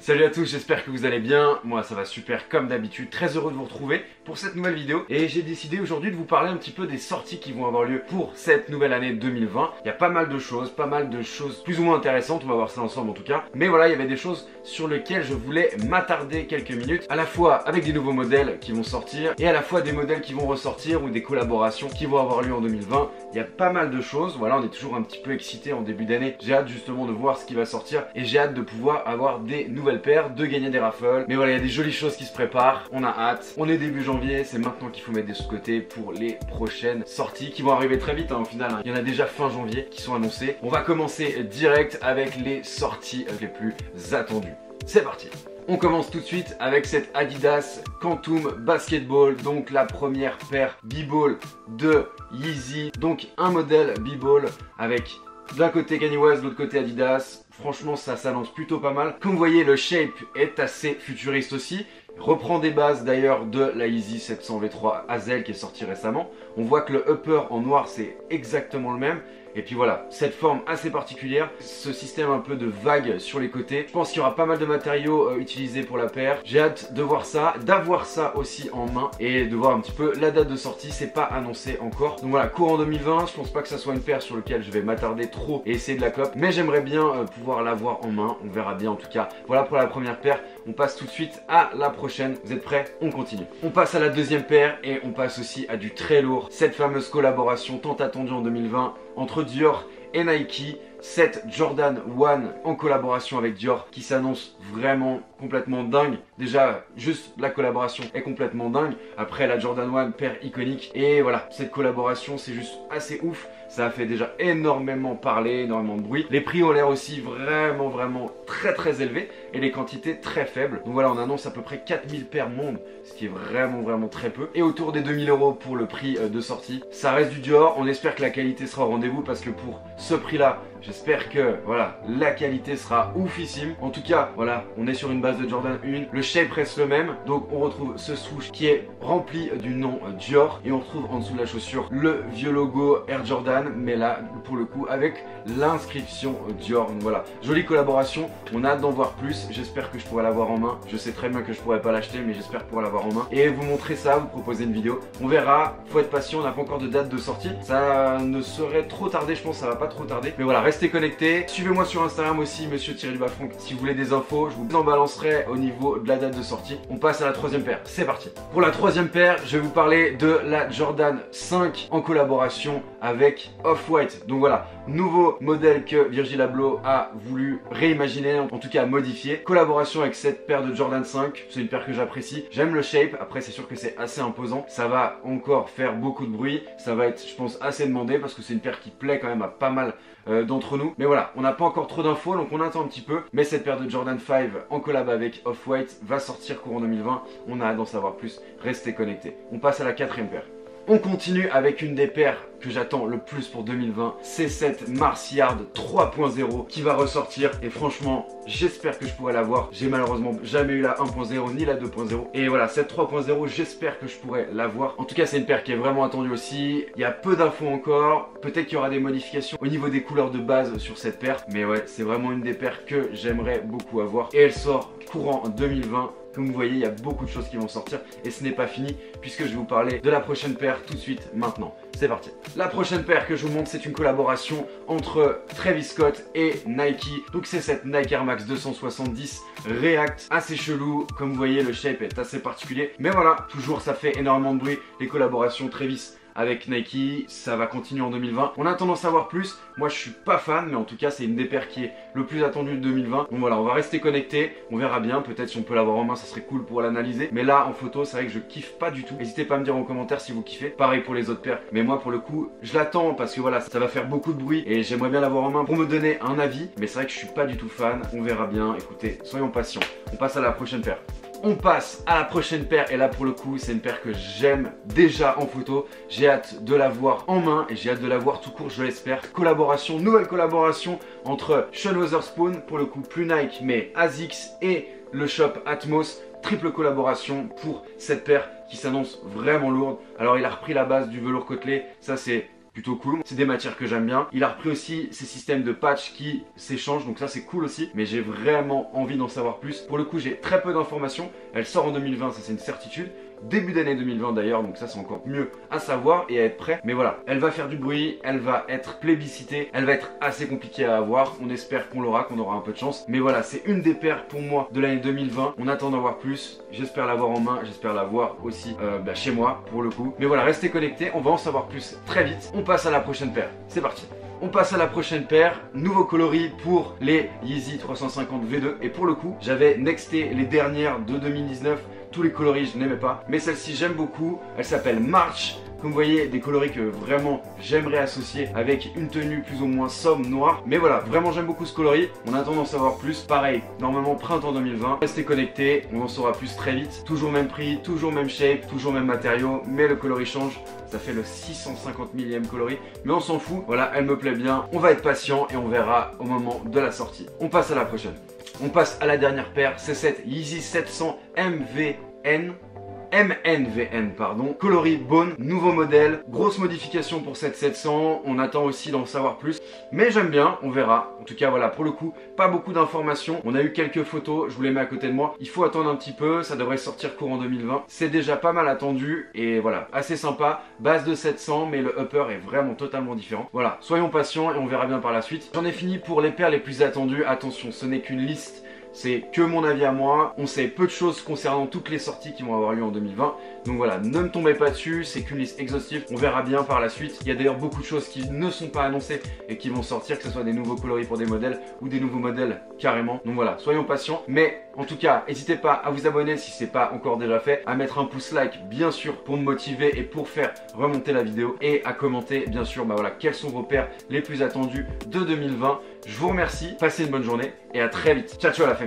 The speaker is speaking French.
Salut à tous, j'espère que vous allez bien. Moi ça va super comme d'habitude, très heureux de vous retrouver pour cette nouvelle vidéo. Et j'ai décidé aujourd'hui de vous parler un petit peu des sorties qui vont avoir lieu pour cette nouvelle année 2020. Il y a pas mal de choses plus ou moins intéressantes, on va voir ça ensemble en tout cas. Mais voilà, il y avait des choses sur lesquelles je voulais m'attarder quelques minutes, à la fois avec des nouveaux modèles qui vont sortir et à la fois des modèles qui vont ressortir ou des collaborations qui vont avoir lieu en 2020. Il y a pas mal de choses, voilà, on est toujours un petit peu excité en début d'année. J'ai hâte justement de voir ce qui va sortir et j'ai hâte de pouvoir avoir des nouvelles paires, de gagner des raffles. Mais voilà, il y a des jolies choses qui se préparent, on a hâte. On est début janvier, c'est maintenant qu'il faut mettre des sous de côté pour les prochaines sorties qui vont arriver très vite au final. Il y en a déjà fin janvier qui sont annoncées. On va commencer direct avec les sorties les plus attendues. C'est parti! On commence tout de suite avec cette Adidas Quantum Basketball, donc la première paire B-Ball de Yeezy. Donc un modèle B-Ball avec d'un côté Kanye West, de l'autre côté Adidas. Franchement ça s'annonce plutôt pas mal. Comme vous voyez, le shape est assez futuriste aussi. Reprend des bases d'ailleurs de la Yeezy 700 V3 Hazel qui est sortie récemment. On voit que le upper en noir c'est exactement le même. Et puis voilà, cette forme assez particulière, ce système un peu de vague sur les côtés. Je pense qu'il y aura pas mal de matériaux utilisés pour la paire. J'ai hâte de voir ça, d'avoir ça aussi en main et de voir un petit peu la date de sortie. C'est pas annoncé encore. Donc voilà, courant 2020, je pense pas que ça soit une paire sur laquelle je vais m'attarder trop et essayer de la cope. Mais j'aimerais bien pouvoir l'avoir en main, on verra bien en tout cas. Voilà pour la première paire. On passe tout de suite à la prochaine. Vous êtes prêts? On continue. On passe à la deuxième paire et on passe aussi à du très lourd. Cette fameuse collaboration tant attendue en 2020 entre Dior et Nike, cette Jordan 1 en collaboration avec Dior qui s'annonce vraiment complètement dingue. Déjà, juste la collaboration est complètement dingue. Après, la Jordan 1, paire iconique. Et voilà, cette collaboration, c'est juste assez ouf. Ça a fait déjà énormément parler, énormément de bruit. Les prix ont l'air aussi vraiment très élevés et les quantités très faibles. Donc voilà, on annonce à peu près 4000 paires monde, ce qui est vraiment très peu. Et autour des 2000 € pour le prix de sortie. Ça reste du Dior, on espère que la qualité sera au rendez-vous parce que pour ce prix-là, j'espère que voilà, la qualité sera oufissime. En tout cas, voilà, on est sur une base de Jordan 1. Le shape reste le même. Donc on retrouve ce swoosh qui est rempli du nom Dior. Et on retrouve en dessous de la chaussure le vieux logo Air Jordan. Mais là, pour le coup, avec l'inscription Dior. Donc voilà, jolie collaboration. On a hâte d'en voir plus. J'espère que je pourrai l'avoir en main. Je sais très bien que je pourrai pas l'acheter, mais j'espère pouvoir l'avoir en main. Et vous montrer ça, vous proposer une vidéo. On verra. Faut être patient, on n'a pas encore de date de sortie. Ça ne serait trop tardé, je pense. Ça va pas trop tarder. Mais voilà, restez connectés. Suivez-moi sur Instagram aussi, monsieur_Franck. Si vous voulez des infos, je vous en balancerai au niveau de la date de sortie. On passe à la troisième paire. C'est parti. Pour la troisième paire, je vais vous parler de la Jordan 5 en collaboration avec Off-White. Donc voilà, nouveau modèle que Virgil Abloh a voulu réimaginer, en tout cas modifier. Collaboration avec cette paire de Jordan 5, c'est une paire que j'apprécie. J'aime le shape, après c'est sûr que c'est assez imposant. Ça va encore faire beaucoup de bruit, ça va être je pense assez demandé parce que c'est une paire qui plaît quand même à pas mal d'entre nous. Mais voilà, on n'a pas encore trop d'infos donc on attend un petit peu. Mais cette paire de Jordan 5 en collab avec Off-White va sortir courant 2020. On a hâte d'en savoir plus, restez connectés. On passe à la quatrième paire. On continue avec une des paires que j'attends le plus pour 2020, c'est cette Mars Yard 3.0 qui va ressortir et franchement j'espère que je pourrai l'avoir. J'ai malheureusement jamais eu la 1.0 ni la 2.0 et voilà, cette 3.0 j'espère que je pourrai l'avoir. En tout cas c'est une paire qui est vraiment attendue aussi, il y a peu d'infos encore, peut-être qu'il y aura des modifications au niveau des couleurs de base sur cette paire, mais ouais c'est vraiment une des paires que j'aimerais beaucoup avoir et elle sort courant 2020. Comme vous voyez, il y a beaucoup de choses qui vont sortir et ce n'est pas fini puisque je vais vous parler de la prochaine paire tout de suite maintenant. C'est parti. La prochaine paire que je vous montre, c'est une collaboration entre Travis Scott et Nike. Donc c'est cette Nike Air Max 270 React, assez chelou. Comme vous voyez, le shape est assez particulier. Mais voilà, toujours ça fait énormément de bruit. Les collaborations Travis avec Nike, ça va continuer en 2020. On a tendance à voir plus. Moi, je suis pas fan, mais en tout cas, c'est une des paires qui est le plus attendue de 2020. Donc voilà, on va rester connectés. On verra bien. Peut-être si on peut l'avoir en main, ça serait cool pour l'analyser. Mais là, en photo, c'est vrai que je kiffe pas du tout. N'hésitez pas à me dire en commentaire si vous kiffez. Pareil pour les autres paires. Mais moi, pour le coup, je l'attends parce que voilà, ça va faire beaucoup de bruit et j'aimerais bien l'avoir en main pour me donner un avis. Mais c'est vrai que je suis pas du tout fan. On verra bien. Écoutez, soyons patients. On passe à la prochaine paire. On passe à la prochaine paire et là pour le coup c'est une paire que j'aime déjà en photo. J'ai hâte de la voir en main et j'ai hâte de la voir tout court, je l'espère. Collaboration, nouvelle collaboration entre Sean Wotherspoon, pour le coup plus Nike mais ASICS et le shop Atmos. Triple collaboration pour cette paire qui s'annonce vraiment lourde. Alors il a repris la base du velours côtelé, ça c'est plutôt cool. C'est des matières que j'aime bien. Il a repris aussi ces systèmes de patch qui s'échangent, donc ça c'est cool aussi. Mais j'ai vraiment envie d'en savoir plus. Pour le coup, j'ai très peu d'informations. Elle sort en 2020, ça c'est une certitude. Début d'année 2020 d'ailleurs, donc ça c'est encore mieux à savoir et à être prêt. Mais voilà, elle va faire du bruit, elle va être plébiscitée, elle va être assez compliquée à avoir. On espère qu'on l'aura, qu'on aura un peu de chance. Mais voilà, c'est une des paires pour moi de l'année 2020. On attend d'en voir plus. J'espère l'avoir en main, j'espère l'avoir aussi chez moi pour le coup. Mais voilà, restez connectés, on va en savoir plus très vite. On passe à la prochaine paire, c'est parti. On passe à la prochaine paire, nouveau coloris pour les Yeezy 350 V2. Et pour le coup, j'avais nexté les dernières de 2019. Tous les coloris je n'aimais pas, mais celle-ci j'aime beaucoup. Elle s'appelle March. Comme vous voyez, des coloris que vraiment j'aimerais associer avec une tenue plus ou moins sobre, noire. Mais voilà, vraiment j'aime beaucoup ce coloris. On attend d'en savoir plus. Pareil, normalement printemps 2020. Restez connectés, on en saura plus très vite. Toujours même prix, toujours même shape, toujours même matériau, mais le coloris change. Ça fait le 650 millième coloris, mais on s'en fout. Voilà, elle me plaît bien. On va être patient et on verra au moment de la sortie. On passe à la prochaine. On passe à la dernière paire, c'est cette Yeezy 700 MNVN, coloris Bone, nouveau modèle, grosse modification pour cette 700, on attend aussi d'en savoir plus, mais j'aime bien, on verra. En tout cas voilà, pour le coup, pas beaucoup d'informations, on a eu quelques photos, je vous les mets à côté de moi, il faut attendre un petit peu, ça devrait sortir courant 2020, c'est déjà pas mal attendu, et voilà, assez sympa, base de 700, mais le upper est vraiment totalement différent. Voilà, soyons patients et on verra bien par la suite. J'en ai fini pour les paires les plus attendues, attention, ce n'est qu'une liste. C'est que mon avis à moi, on sait peu de choses concernant toutes les sorties qui vont avoir lieu en 2020. Donc voilà, ne me tombez pas dessus, c'est qu'une liste exhaustive, on verra bien par la suite. Il y a d'ailleurs beaucoup de choses qui ne sont pas annoncées et qui vont sortir, que ce soit des nouveaux coloris pour des modèles ou des nouveaux modèles carrément. Donc voilà, soyons patients. Mais en tout cas, n'hésitez pas à vous abonner si ce n'est pas encore déjà fait, à mettre un pouce like bien sûr pour me motiver et pour faire remonter la vidéo et à commenter bien sûr voilà, quelles sont vos paires les plus attendues de 2020. Je vous remercie, passez une bonne journée et à très vite. Ciao ciao la famille.